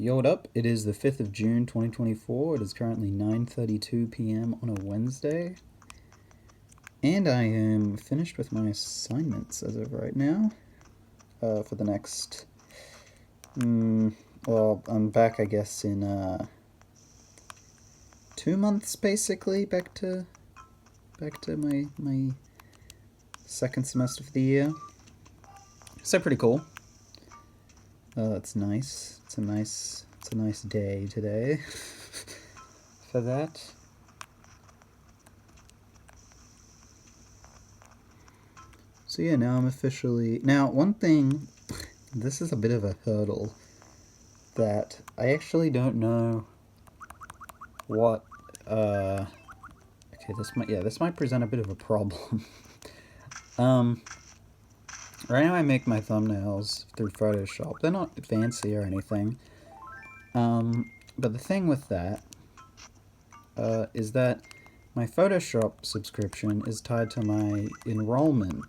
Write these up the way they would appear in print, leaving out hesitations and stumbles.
Yo, what up? It is the 5th of June 2024. It is currently 9:32 p.m. on a Wednesday. And I am finished with my assignments as of right now. For the next... well, I'm back, I guess, in 2 months, basically, back to my second semester for the year. So pretty cool. It's nice. It's a nice day today for that. So yeah, now I'm officially... Now, one thing, this is a bit of a hurdle, that I actually don't know what, okay, this might present a bit of a problem. Right now I make my thumbnails through Photoshop. They're not fancy or anything. But the thing with that is that my Photoshop subscription is tied to my enrollment.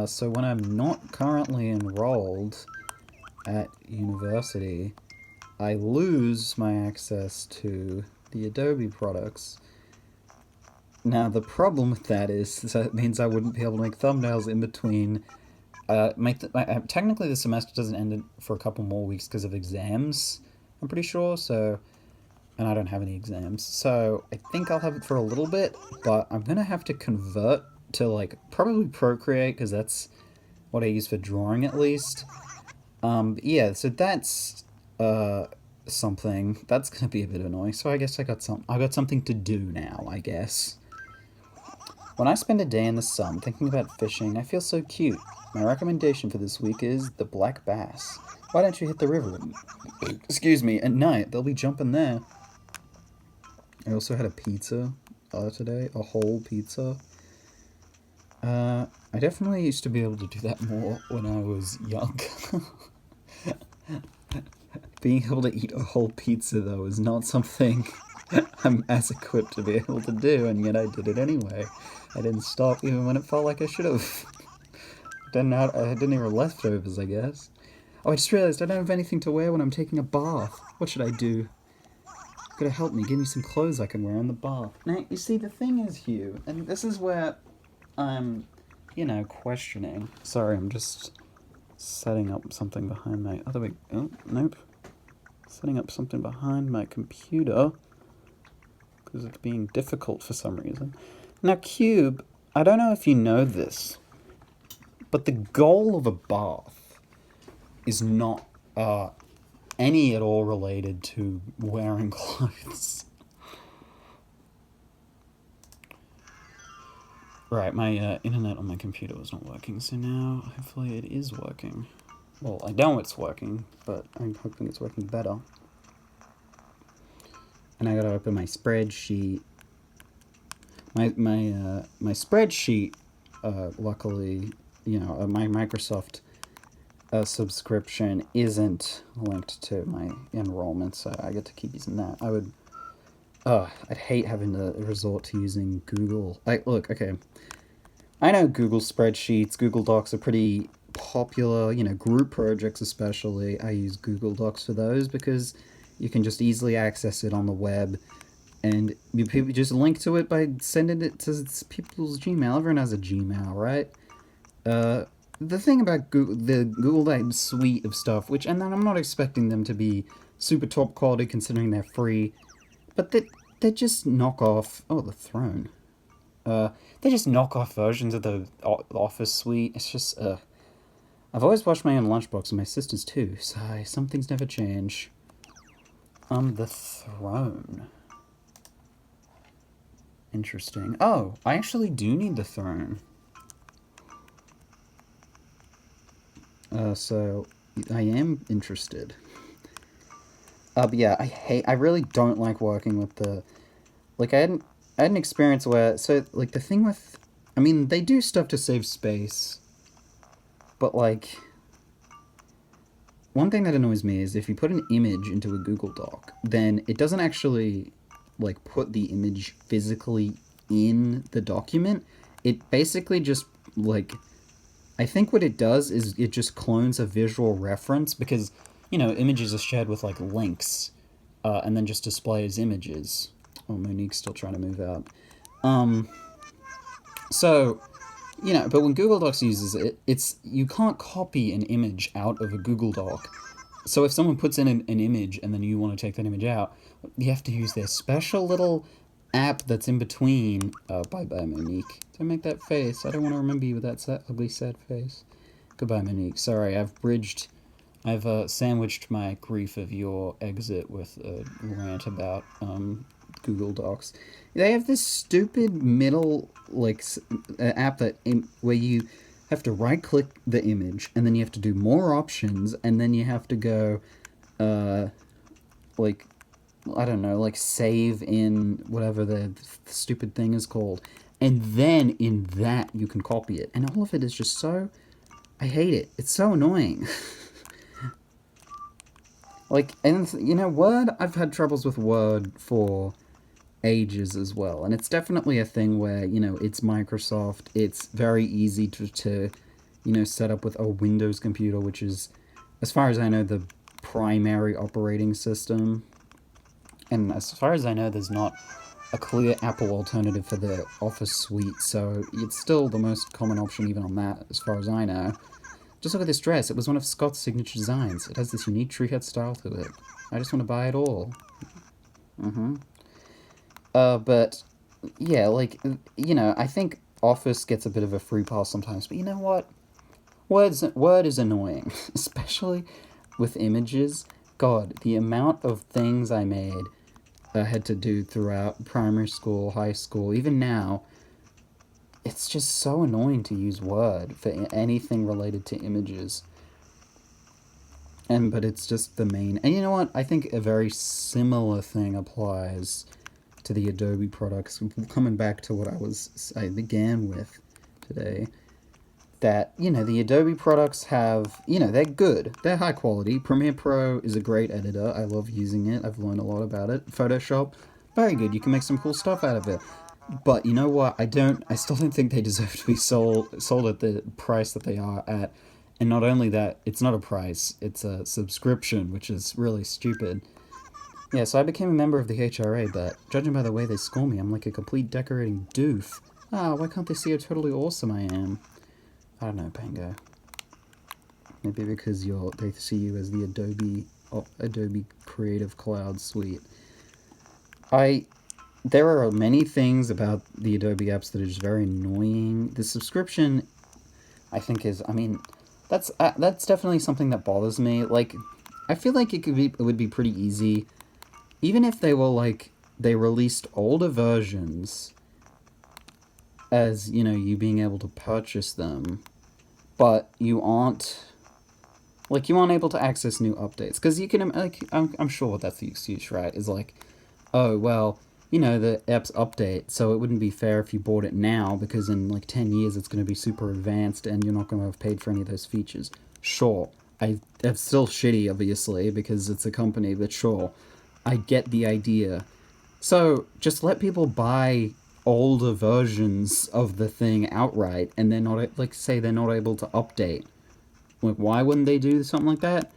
So when I'm not currently enrolled at university, I lose my access to the Adobe products. Now the problem with that is that means I wouldn't be able to make thumbnails in between. Technically the semester doesn't end for a couple more weeks because of exams, I'm pretty sure, so... And I don't have any exams, so I think I'll have it for a little bit, but I'm gonna have to convert to, like, probably Procreate, because that's what I use for drawing, at least. Yeah, so that's, something. That's gonna be a bit annoying, so I guess I got something to do now, I guess. When I spend a day in the sun thinking about fishing, I feel so cute. My recommendation for this week is the black bass. Why don't you hit the river? Excuse me, at night, they'll be jumping there. I also had a pizza today, a whole pizza. I definitely used to be able to do that more when I was young. Being able to eat a whole pizza, though, is not something I'm as equipped to be able to do, and yet I did it anyway. I didn't stop even when it felt like I should have. I didn't even have leftovers, I guess. Oh, I just realized I don't have anything to wear when I'm taking a bath. What should I do? Gotta help me, give me some clothes I can wear in the bath. Now, you see, the thing is, Hugh, and this is where I'm, questioning. Sorry, I'm just setting up something behind my... Oh, nope. Setting up something behind my computer, because it's being difficult for some reason. Now, Cube, I don't know if you know this, but the goal of a bath is not any at all related to wearing clothes. Right, my internet on my computer was not working, so now hopefully it is working. Well, I know it's working, but I'm hoping it's working better. And I gotta open my spreadsheet. My spreadsheet, luckily, my Microsoft subscription isn't linked to my enrollment, so I get to keep using that. I'd hate having to resort to using Google. Look, okay, I know Google spreadsheets, Google Docs are pretty popular, group projects especially. I use Google Docs for those because you can just easily access it on the web, and people just link to it by sending it to people's Gmail. Everyone has a Gmail, right? The thing about the Google suite of stuff, and then I'm not expecting them to be super top quality considering they're free, but they just knock off... Oh, the throne. They just knock off versions of the Office suite. It's just, I've always watched my own lunchbox, and my sister's too, so some things never change. The throne. Interesting. Oh, I actually do need the throne. So I am interested. But yeah, I really don't like working with the... Like, I had an experience where... So, like, the thing with... I mean, they do stuff to save space. But, like... One thing that annoys me is if you put an image into a Google Doc, then it doesn't actually, like, put the image physically in the document. It basically just, like... I think what it does is it just clones a visual reference, because, images are shared with, like, links, and then just displays images. Oh, Monique's still trying to move out. So, but when Google Docs uses it, you can't copy an image out of a Google Doc. So if someone puts in an image and then you want to take that image out, you have to use their special little app that's in between. Bye-bye, Monique. Don't make that face. I don't want to remember you with that ugly, sad face. Goodbye, Monique. Sorry, I've sandwiched my grief of your exit with a rant about Google Docs. They have this stupid middle app where you have to right-click the image, and then you have to do more options, and then you have to go, I don't know, save in whatever the stupid thing is called, and then in that you can copy it, and all of it is just so... I hate it. It's so annoying. Word, I've had troubles with Word for ages as well, and it's definitely a thing where, it's Microsoft, it's very easy to set up with a Windows computer, which is, as far as I know, the primary operating system, and as far as I know, there's not a clear Apple alternative for the Office suite, so it's still the most common option even on that, as far as I know. Just look at this dress, it was one of Scott's signature designs. It has this unique tree-head style to it. I just want to buy it all. But, yeah, I think Office gets a bit of a free pass sometimes, but you know what? Word is annoying, especially with images. God, the amount of things I had to do throughout primary school, high school, even now, it's just so annoying to use Word for anything related to images. But it's just the main... And you know what? I think a very similar thing applies to the Adobe products. Coming back to what I began with today, that, the Adobe products have, they're good. They're high quality. Premiere Pro is a great editor. I love using it. I've learned a lot about it. Photoshop, very good. You can make some cool stuff out of it. But you know what? I still don't think they deserve to be sold at the price that they are at. And not only that, it's not a price, it's a subscription, which is really stupid. Yeah, so I became a member of the HRA, but judging by the way they score me, I'm like a complete decorating doof. Why can't they see how totally awesome I am? I don't know, Pango. Maybe because they see you as the Adobe Creative Cloud suite. There are many things about the Adobe apps that are just very annoying. The subscription, I think, that's definitely something that bothers me. I feel like it would be pretty easy, even if they released older versions as, you being able to purchase them, but you aren't able to access new updates, because you can, I'm sure that's the excuse, right, is oh, well, the app's update, so it wouldn't be fair if you bought it now, because in 10 years it's going to be super advanced and you're not going to have paid for any of those features. Sure, it's still shitty, obviously, because it's a company, but sure, I get the idea. So, just let people buy older versions of the thing outright, and they're not, say they're not able to update. Why wouldn't they do something like that?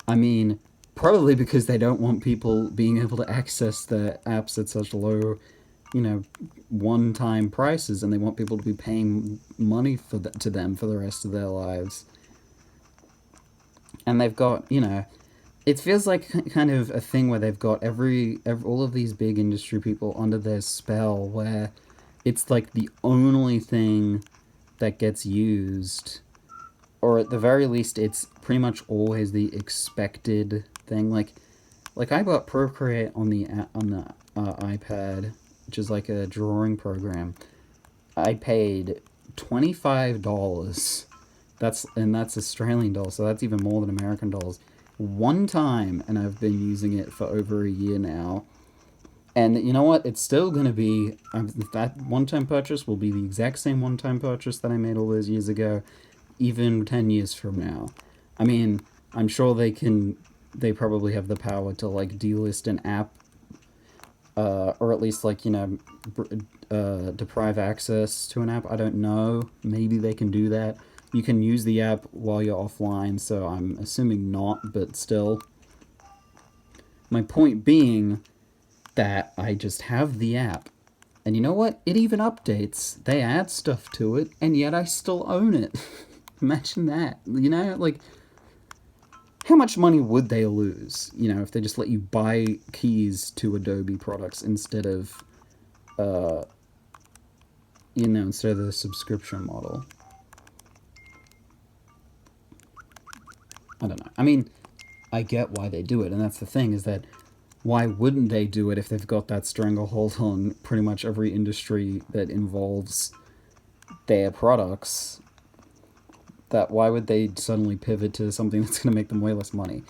I mean, probably because they don't want people being able to access the apps at such low, one-time prices, and they want people to be paying money to them for the rest of their lives. And they've got, it feels like kind of a thing where they've got all of these big industry people under their spell, where it's the only thing that gets used, or at the very least, it's pretty much always the expected thing. I got Procreate on the iPad, which is a drawing program. I paid $25. That's Australian dollars, so that's even more than American dollars. One time, and I've been using it for over a year now. And you know what? It's still going to be... that one-time purchase will be the exact same one-time purchase that I made all those years ago, even 10 years from now. I mean, I'm sure they probably have the power to, delist an app, or at least, deprive access to an app. I don't know. Maybe they can do that. you can use the app while you're offline, so I'm assuming not, but still. My point being that I just have the app. And you know what? It even updates. They add stuff to it, and yet I still own it. Imagine that. You know, like, how much money would they lose, you know, if they just let you buy keys to Adobe products instead of, you know, instead of the subscription model? I don't know. I mean, I get why they do it, and that's the thing, is that why wouldn't they do it if they've got that stranglehold on pretty much every industry that involves their products? That why would they suddenly pivot to something that's going to make them way less money?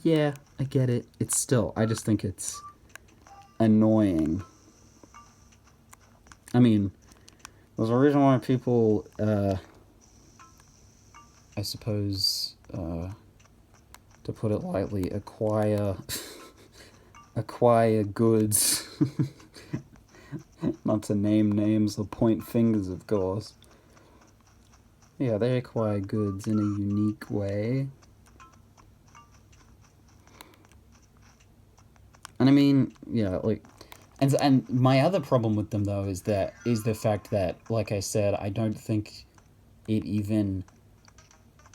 Yeah, I get it. It's still, I just think it's annoying. I mean, there's a reason why people, I suppose, to put it lightly, acquire goods. Not to name names or point fingers, of course. Yeah, they acquire goods in a unique way. And I mean, yeah, like, and my other problem with them, though, is the fact that, like I said, I don't think it even,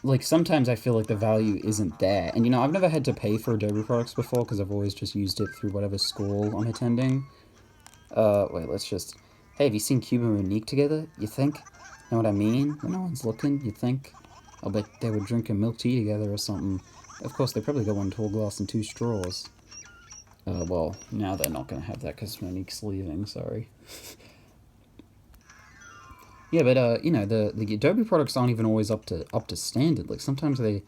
like, sometimes I feel like the value isn't there. And, you know, I've never had to pay for Adobe products before, because I've always just used it through whatever school I'm attending. Wait, let's just, hey, have you seen Cube and Monique together, you think? Know what I mean? When no one's looking, you think? I'll bet they were drinking milk tea together or something. Of course, they probably got one tall glass and 2 straws. Well, now they're not going to have that because Monique's leaving, sorry. Yeah, but, you know, the Adobe products aren't even always up to standard. Like, sometimes they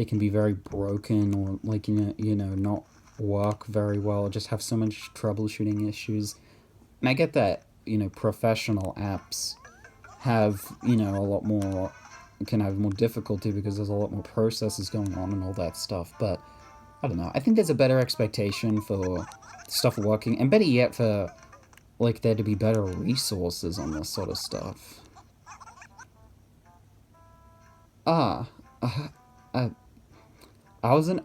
can be very broken, or, like, you know, not work very well, or just have so much troubleshooting issues. And I get that, you know, professional apps have, you know, a lot more, can have more difficulty because there's a lot more processes going on and all that stuff, but I don't know. I think there's a better expectation for stuff working, and better yet for, like, there to be better resources on this sort of stuff. I wasn't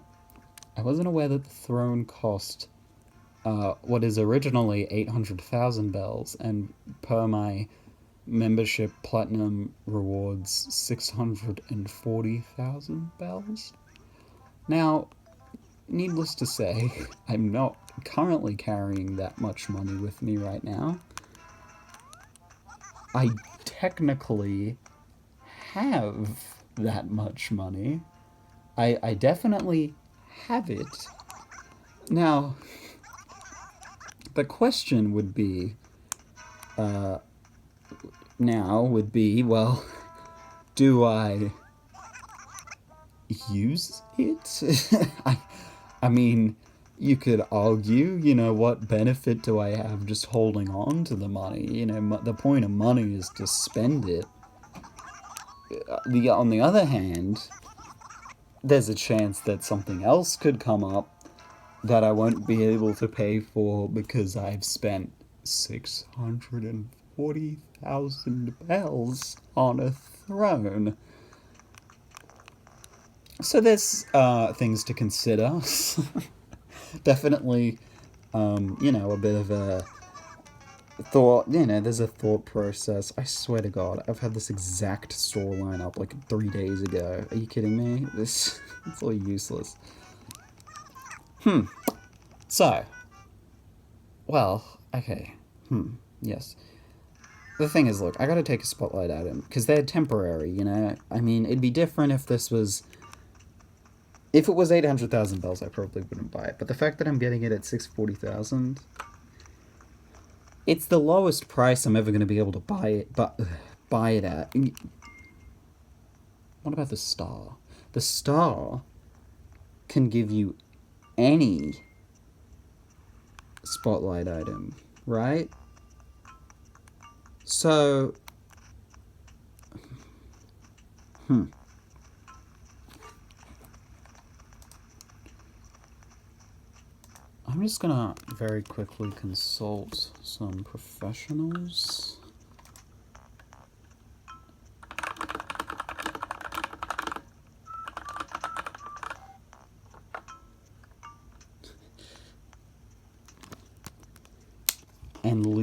aware that the throne cost, what is originally 800,000 bells, and per my membership platinum rewards 640,000 bells. Now, needless to say, I'm not currently carrying that much money with me right now. I technically have that much money. I definitely have it. Now, the question would be, well, do I use it? I mean, you could argue, you know, what benefit do I have just holding on to the money? You know, the point of money is to spend it. On the other hand, there's a chance that something else could come up that I won't be able to pay for because I've spent 640,000 bells on a throne. So there's things to consider. Definitely, you know, a bit of a thought, you know, there's a thought process. I swear to God, I've had this exact store line up like 3 days ago. Are you kidding me? It's all useless. So, well, okay. Yes. The thing is, look, I gotta take a spotlight at him, because they're temporary, you know? I mean, it'd be different if this was... If it was 800,000 bells, I probably wouldn't buy it. But the fact that I'm getting it at 640,000... It's the lowest price I'm ever going to be able to buy it at. What about the star? The star can give you any spotlight item, right? So, I'm just gonna very quickly consult some professionals.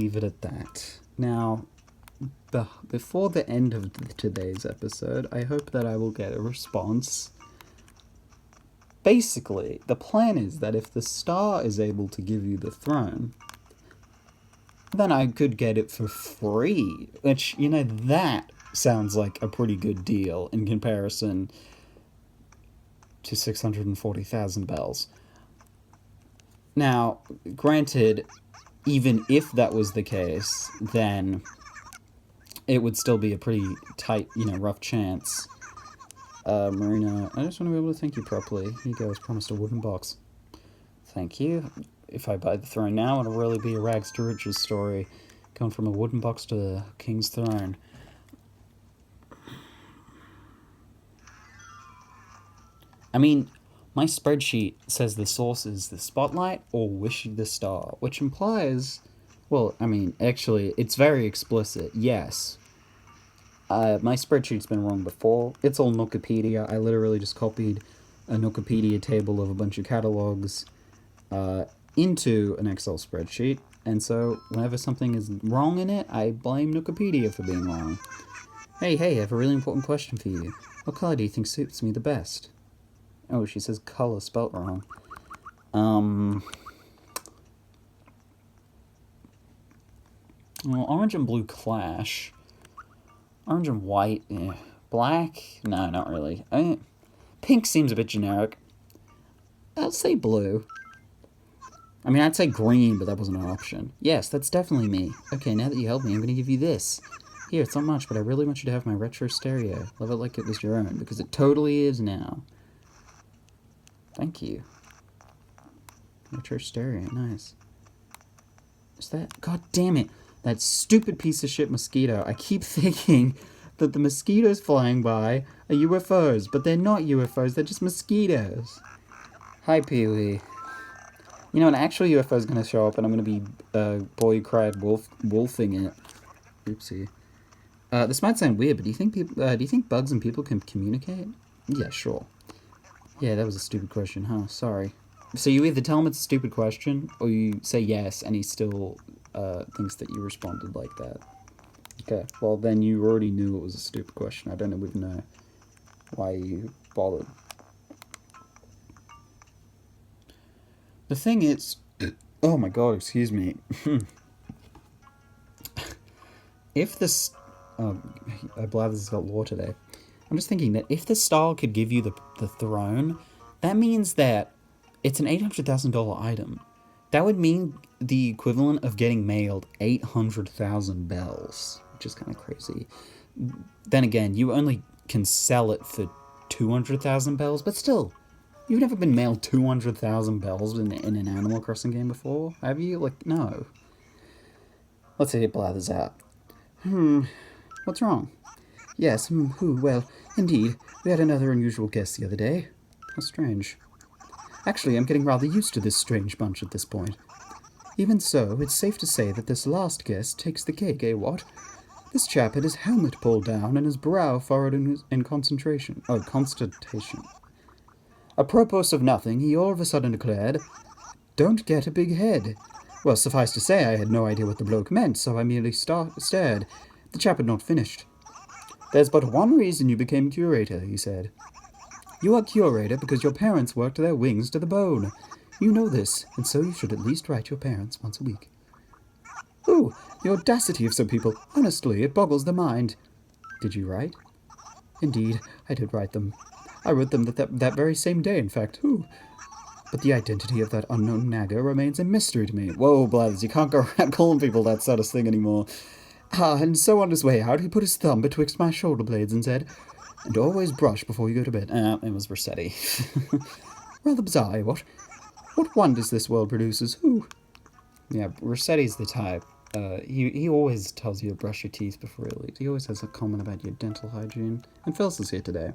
leave it at that. Now, before the end of today's episode, I hope that I will get a response. Basically, the plan is that if the star is able to give you the throne, then I could get it for free. Which, you know, that sounds like a pretty good deal in comparison to 640,000 bells. Now, granted, even if that was the case, then it would still be a pretty tight, rough chance. Marina, I just want to be able to thank you properly. Here you go, as promised, a wooden box. Thank you. If I buy the throne now, it'll really be a rags to riches story. Going from a wooden box to the king's throne. I mean, my spreadsheet says the source is the spotlight or wish the star, which implies... Well, I mean, actually, it's very explicit, yes. My spreadsheet's been wrong before. It's all Wikipedia. I literally just copied a Wikipedia table of a bunch of catalogs into an Excel spreadsheet, and so whenever something is wrong in it, I blame Wikipedia for being wrong. Hey, I have a really important question for you. What color do you think suits me the best? Oh, she says color spelt wrong. Well, orange and blue clash. Orange and white, eh. Black? No, not really. Pink seems a bit generic. I'll say blue. I mean, I'd say green, but that wasn't an option. Yes, that's definitely me. Okay, now that you helped me, I'm going to give you this. Here, it's not much, but I really want you to have my retro stereo. Love it like it was your own, because it totally is now. Thank you. Retro stereo, nice. Is that... God damn it. That stupid piece of shit mosquito. I keep thinking that the mosquitoes flying by are UFOs, but they're not UFOs, they're just mosquitoes. Hi, Peewee. You know, an actual UFO is going to show up and I'm going to be, boy cried wolfing it. Oopsie. This might sound weird, but do you think bugs and people can communicate? Yeah, sure. Yeah, that was a stupid question, huh? Sorry. So you either tell him it's a stupid question, or you say yes, and he still thinks that you responded like that. Okay, well then you already knew it was a stupid question. I don't even know why you bothered. The thing is... Oh my god, excuse me. If this... Oh, I blathers got lore today. I'm just thinking that if the star could give you the throne, that means that it's an $800,000 item. That would mean the equivalent of getting mailed 800,000 bells, which is kind of crazy. Then again, you only can sell it for 200,000 bells, but still, you've never been mailed 200,000 bells in an Animal Crossing game before, have you? Like, no. Let's see, it blathers out. What's wrong? Yes, well, indeed, we had another unusual guest the other day. How strange. Actually, I'm getting rather used to this strange bunch at this point. Even so, it's safe to say that this last guest takes the cake, eh, what? This chap had his helmet pulled down and his brow furrowed in consternation. Apropos of nothing, he all of a sudden declared, "Don't get a big head." Well, suffice to say, I had no idea what the bloke meant, so I merely stared. The chap had not finished. "There's but one reason you became curator," he said. "You are curator because your parents worked their wings to the bone. You know this, and so you should at least write your parents once a week." "Oh, the audacity of some people. Honestly, it boggles the mind." "Did you write?" "Indeed, I did write them. I wrote them that very same day, in fact. Ooh. But the identity of that unknown nagger remains a mystery to me." Whoa, Blathers, you can't go around calling people that sort of thing anymore. And so on his way out, he put his thumb betwixt my shoulder blades and said, "And always brush before you go to bed." It was Rossetti. Rather bizarre, what? What wonders this world produces, who? Yeah, Rossetti's the type. He always tells you to brush your teeth before he leaves. He always has a comment about your dental hygiene. And Phyllis is here today.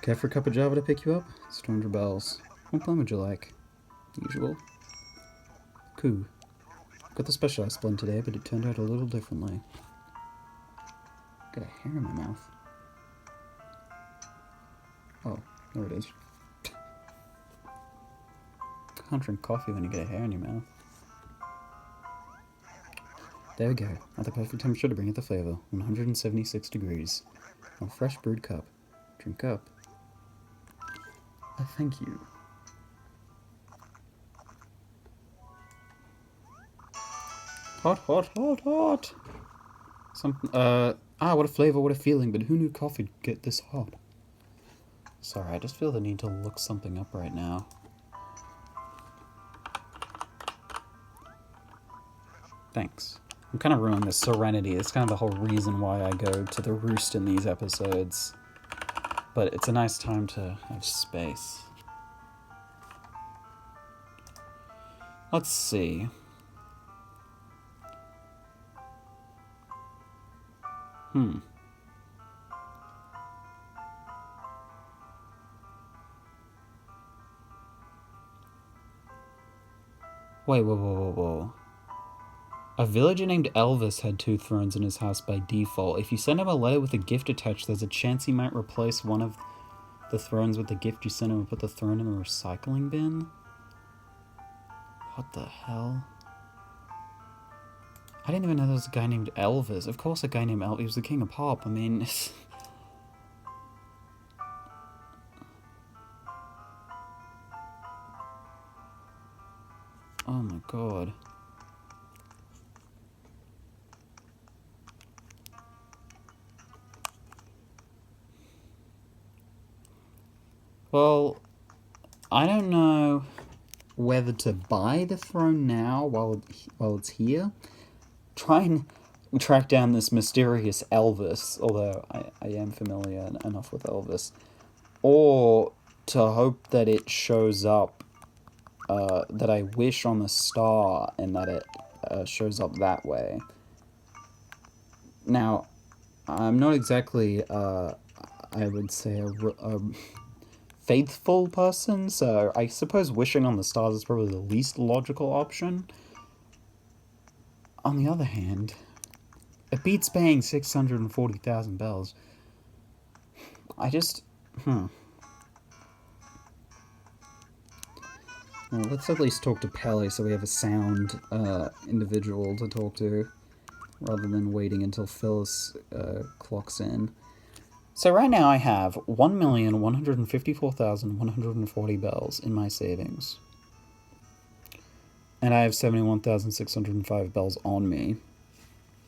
Care for a cup of Java to pick you up? It's 200 bells. What plan would you like? Usual. Cool. Got the specialized blend today, but it turned out a little differently. Got a hair in my mouth. Oh, there it is. Can't drink coffee when you get a hair in your mouth. There we go. At the perfect temperature to bring out the flavour. 176 degrees. A fresh brewed cup. Drink up. Thank you. Hot, hot, hot, hot! Something, what a flavour, what a feeling, but who knew coffee'd get this hot? Sorry, I just feel the need to look something up right now. Thanks. I'm kind of ruining this serenity. It's kind of the whole reason why I go to the roost in these episodes. But it's a nice time to have space. Let's see. Wait, whoa. A villager named Elvis had 2 thrones in his house by default. If you send him a letter with a gift attached, there's a chance he might replace one of the thrones with the gift you sent him and put the throne in the recycling bin? What the hell? I didn't even know there was a guy named Elvis. Of course a guy named Elvis. He was the king of pop. I mean... oh my god. Well, I don't know whether to buy the throne now while it's here. Try and track down this mysterious Elvis, although I am familiar enough with Elvis. Or to hope that it shows up, that I wish on the star and that it shows up that way. Now, I'm not exactly, I would say, a faithful person, so I suppose wishing on the stars is probably the least logical option. On the other hand, it beats paying 640,000 bells. I just... Well, let's at least talk to Pele so we have a sound individual to talk to, rather than waiting until Phyllis clocks in. So right now I have 1,154,140 bells in my savings. And I have 71,605 bells on me.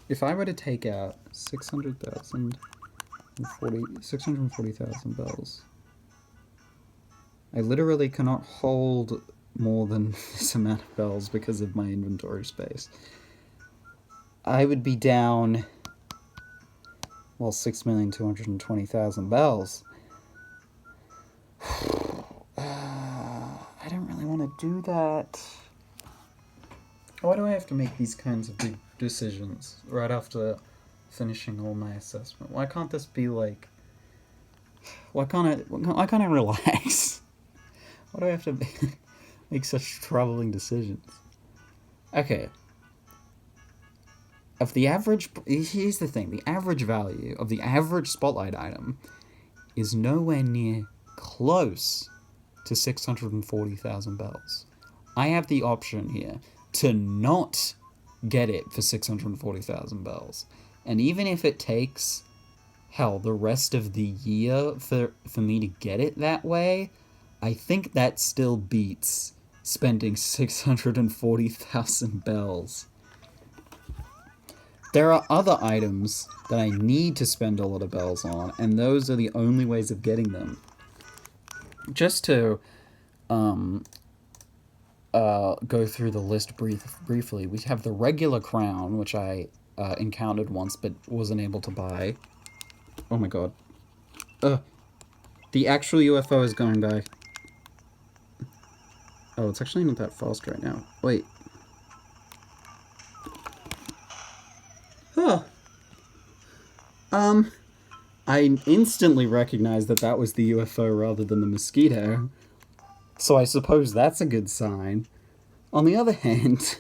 If I were to take out 640,000 bells, I literally cannot hold more than this amount of bells because of my inventory space. I would be down... well, 6,220,000 bells. I don't really want to do that. Why do I have to make these kinds of big decisions right after finishing all my assessment? Why can't this be like... Why can't I relax? Why do I have to make such troubling decisions? Okay. Of the average... Here's the thing. The average value of the average spotlight item is nowhere near close to 640,000 bells. I have the option here to not get it for 640,000 bells. And even if it takes, hell, the rest of the year for me to get it that way, I think that still beats spending 640,000 bells. There are other items that I need to spend a lot of bells on, and those are the only ways of getting them. Just to go through the list briefly, we have the regular crown, which I encountered once but wasn't able to buy. Oh my god. The actual UFO is going by. Oh, it's actually not that fast right now. Wait. Huh. I instantly recognized that was the UFO rather than the mosquito. So I suppose that's a good sign. On the other hand,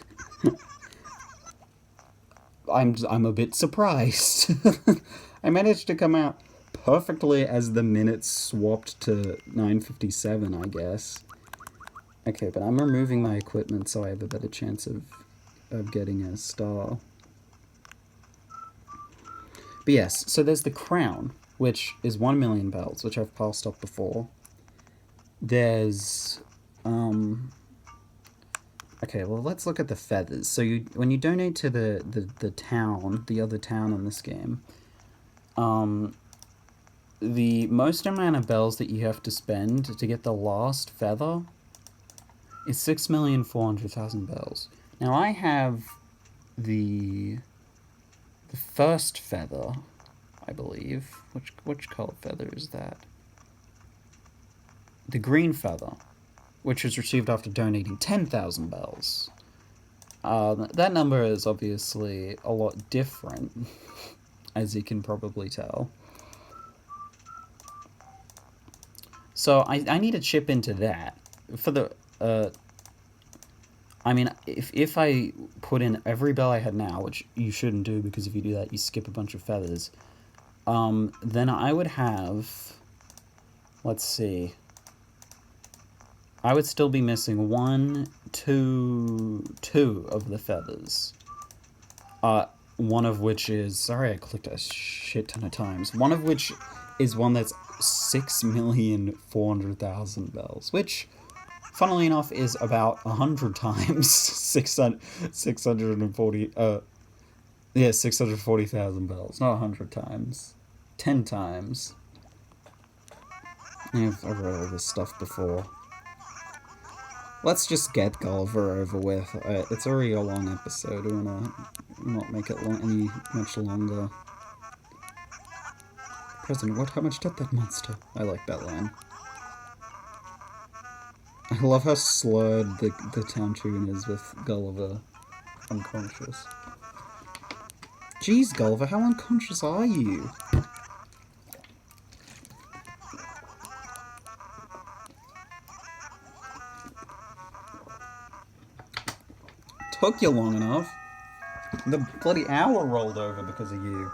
I'm a bit surprised. I managed to come out perfectly as the minutes swapped to 9:57, I guess. Okay, but I'm removing my equipment so I have a better chance of getting a star. But yes, so there's the crown, which is 1 million bells, which I've passed up before. There's, okay, well, let's look at the feathers. So when you donate to the town, the other town in this game, the most amount of bells that you have to spend to get the last feather is 6,400,000 bells. Now, I have the first feather, I believe. Which color feather is that? The green feather, which was received after donating 10,000 bells. That number is obviously a lot different, as you can probably tell. So I need to chip into that. For the, I mean, if I put in every bell I had now, which you shouldn't do, because if you do that, you skip a bunch of feathers, then I would have, let's see, I would still be missing two of the feathers. One of which is, sorry I clicked a shit ton of times, one of which is one that's 6,400,000 bells, which, funnily enough, is about 100 times 640,000 bells, not 100 times, 10 times. I've read all this stuff before. Let's just get Gulliver over with. It's already a long episode. We wanna not make it much longer. President, how much did that monster? I like that line. I love how slurred the town tune is with Gulliver unconscious. Jeez, Gulliver, how unconscious are you? Took you long enough. The bloody hour rolled over because of you.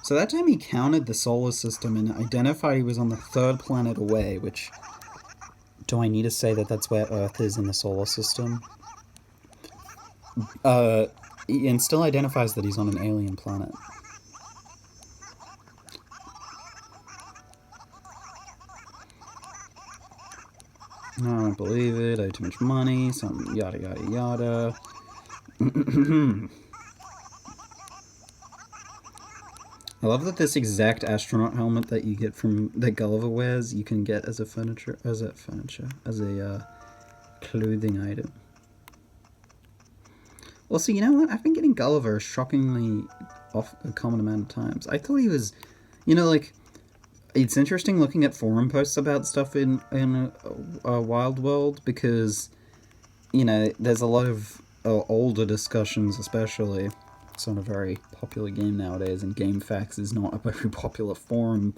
So that time he counted the solar system and identified he was on the 3rd planet away, which... Do I need to say that that's where Earth is in the solar system? And still identifies that he's on an alien planet. No, I don't believe it. I have too much money. Some yada yada yada. I love that this exact astronaut helmet that you get that Gulliver wears, you can get as a clothing item. Also, you know what? I've been getting Gulliver shockingly off a common amount of times. I thought he was, like, it's interesting looking at forum posts about stuff in Wild World, because, there's a lot of older discussions, especially. It's not a very popular game nowadays, and GameFAQs is not a very popular forum,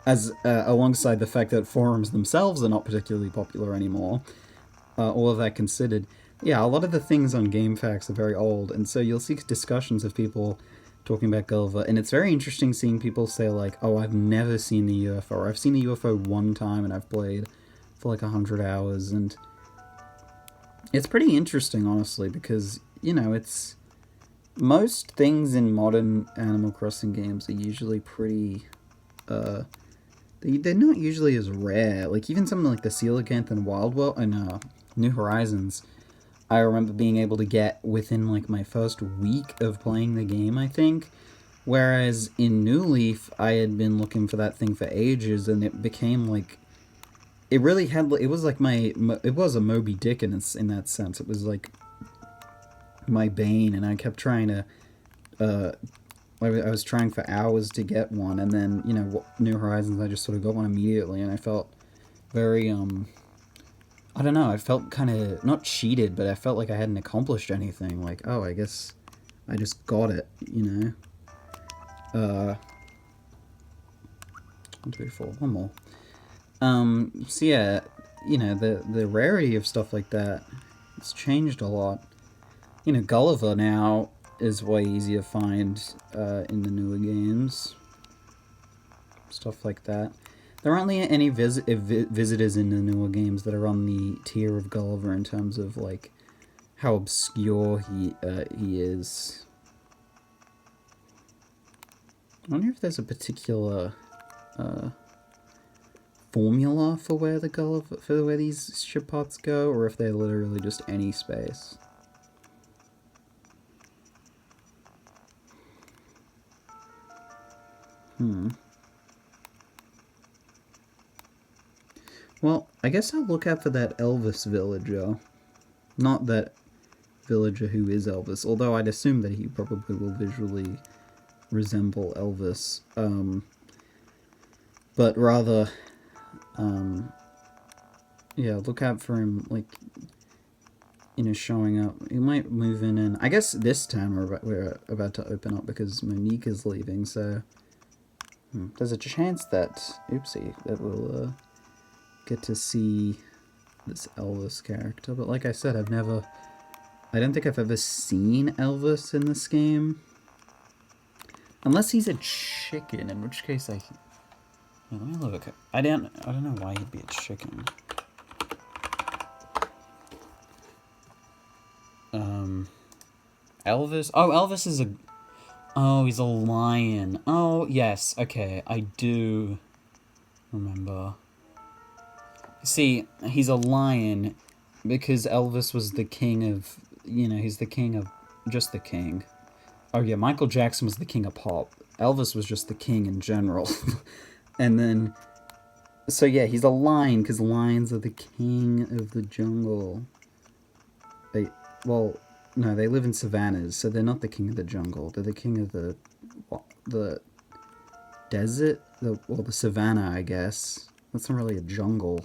as alongside the fact that forums themselves are not particularly popular anymore. All of that considered, yeah, a lot of the things on GameFAQs are very old, and so you'll see discussions of people talking about Gulliver, and it's very interesting seeing people say, like, oh, I've never seen the UFO, or I've seen the UFO one time and I've played for like 100 hours, and it's pretty interesting, honestly, because, it's... Most things in modern Animal Crossing games are usually pretty, they're not usually as rare. Like, even something like the Coelacanth and Wild World, and New Horizons, I remember being able to get within, like, my first week of playing the game, I think. Whereas in New Leaf, I had been looking for that thing for ages, and it became, like, it really had, it was like it was a Moby Dick in that sense. It was, like, my bane, and I kept trying to, I was trying for hours to get one, and then, New Horizons, I just sort of got one immediately, and I felt very, I don't know, I felt kind of, not cheated, but I felt like I hadn't accomplished anything, like, oh, I guess I just got it, 1, 2, 4, one more. So yeah, the rarity of stuff like that, it's changed a lot. Gulliver now is way easier to find in the newer games. Stuff like that. There aren't any visitors in the newer games that are on the tier of Gulliver in terms of, like, how obscure he is. I wonder if there's a particular formula for where where these ship pods go, or if they're literally just any space. Well, I guess I'll look out for that Elvis villager. Not that villager who is Elvis, although I'd assume that he probably will visually resemble Elvis. But rather, yeah, look out for him, like, showing up. He might move in, and I guess this time we're about to open up because Monique is leaving, so there's a chance that, oopsie, that we'll get to see this Elvis character. But like I said, I don't think I've ever seen Elvis in this game. Unless he's a chicken, in which case let me look. I don't know why he'd be a chicken. Elvis? Oh, Elvis is oh, he's a lion. Oh, yes, okay, I do remember. See, he's a lion because Elvis was the king of, he's the king of, just the king. Oh yeah, Michael Jackson was the king of pop. Elvis was just the king in general. And then, so yeah, he's a lion because lions are the king of the jungle. No, they live in savannas, so they're not the king of the jungle. They're the king of the desert? The savannah, I guess. That's not really a jungle.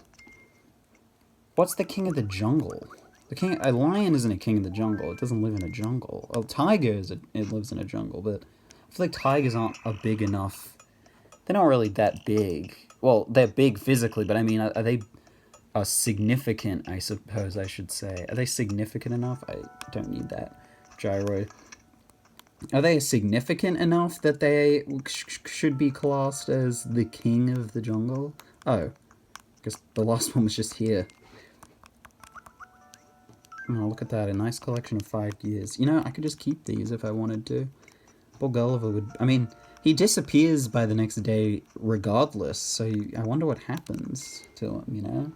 What's the king of the jungle? A lion isn't a king of the jungle. It doesn't live in a jungle. A tiger it lives in a jungle, but I feel like tigers aren't big enough. They're not really that big. Well, they're big physically, but I mean, are they significant, I suppose I should say. Are they significant enough? I don't need that gyroid. Are they significant enough that they should be classed as the king of the jungle? Oh, I guess the last one was just here. Oh, look at that, a nice collection of 5 gears. I could just keep these if I wanted to. Poor Gulliver would... I mean, he disappears by the next day regardless, so I wonder what happens to him,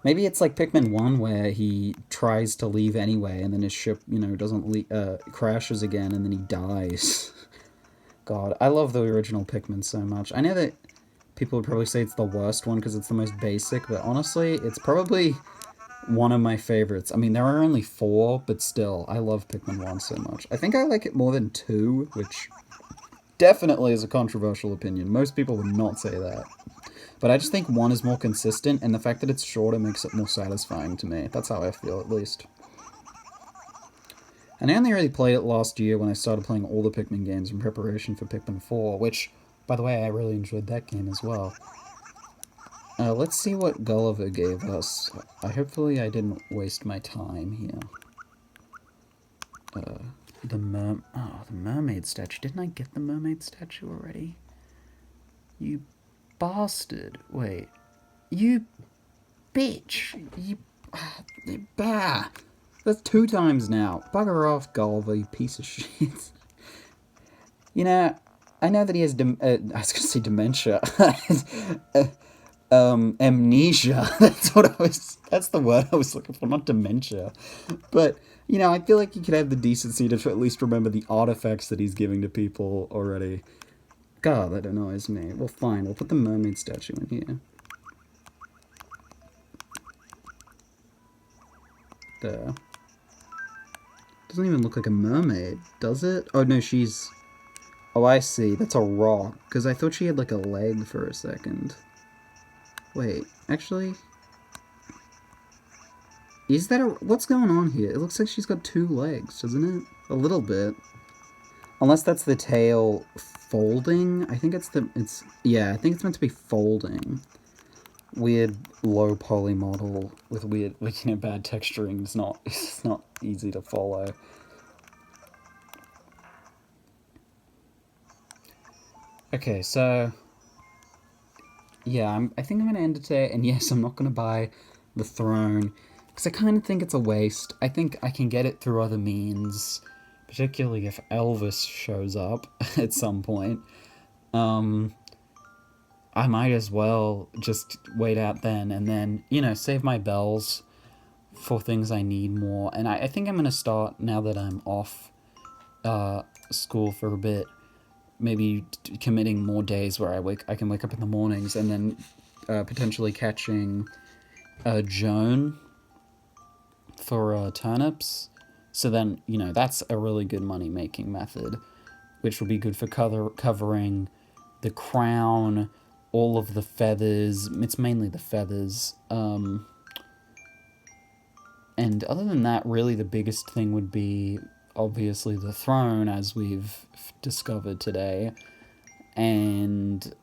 Maybe it's like Pikmin 1 where he tries to leave anyway, and then his ship, doesn't crashes again, and then he dies. God, I love the original Pikmin so much. I know that people would probably say it's the worst one because it's the most basic, but honestly, it's probably one of my favorites. I mean, there are only 4, but still, I love Pikmin 1 so much. I think I like it more than 2, which definitely is a controversial opinion. Most people would not say that. But I just think 1 is more consistent, and the fact that it's shorter makes it more satisfying to me. That's how I feel, at least. And I only really played it last year when I started playing all the Pikmin games in preparation for Pikmin 4, which, by the way, I really enjoyed that game as well. Let's see what Gulliver gave us. Hopefully I didn't waste my time here. The mermaid statue. Didn't I get the mermaid statue already? You bastard. Wait. You bitch. You bah. That's 2 times now. Bugger off, Gulliver, you piece of shit. I know that he has I was gonna say dementia. Amnesia. That's the word I was looking for, not dementia. But, I feel like he could have the decency to at least remember the artifacts that he's giving to people already. God, that annoys me. Well, fine, we'll put the mermaid statue in here. There. Doesn't even look like a mermaid, does it? Oh, no, she's... Oh, I see. That's a rock. Because I thought she had, like, a leg for a second. Wait, actually... Is that a... What's going on here? It looks like she's got 2 legs, doesn't it? A little bit. Unless that's the tail folding? I think yeah, I think it's meant to be folding. Weird low poly model with weird, bad texturing. It's not easy to follow. Okay, so... yeah, I think I'm gonna end it today. And yes, I'm not gonna buy the throne because I kind of think it's a waste. I think I can get it through other means, particularly if Elvis shows up at some point. Um, I might as well just wait out then and then, save my bells for things I need more. And I think I'm going to start, now that I'm off school for a bit, maybe committing more days where I can wake up in the mornings and then potentially catching Joan for turnips. So then, that's a really good money making method, which will be good for covering the crown, all of the feathers. It's mainly the feathers. And other than that, really the biggest thing would be obviously the throne, as we've discovered today, and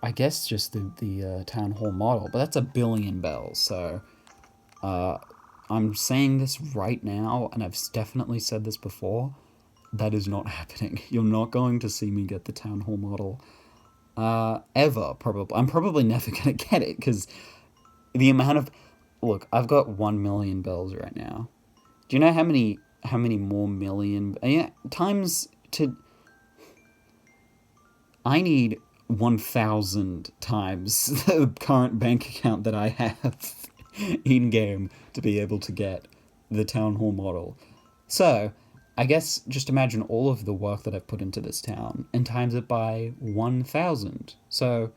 I guess just the town hall model. But that's 1,000,000,000 bells, so I'm saying this right now, and I've definitely said this before. That is not happening. You're not going to see me get the town hall model ever. Probably, I'm probably never gonna get it because the amount of look, I've got 1,000,000 bells right now. Do you know how many more million? Yeah, times to. I need 1,000 times the current bank account that I have in game to be able to get the town hall model. So, I guess just imagine all of the work that I've put into this town and times it by 1,000. So,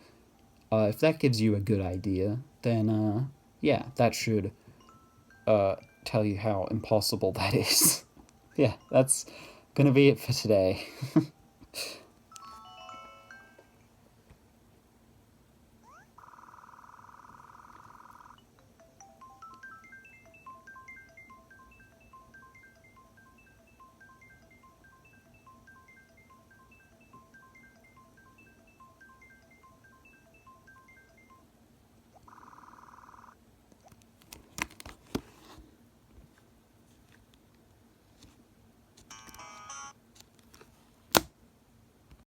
if that gives you a good idea, then yeah, that should tell you how impossible that is. Yeah, that's gonna be it for today.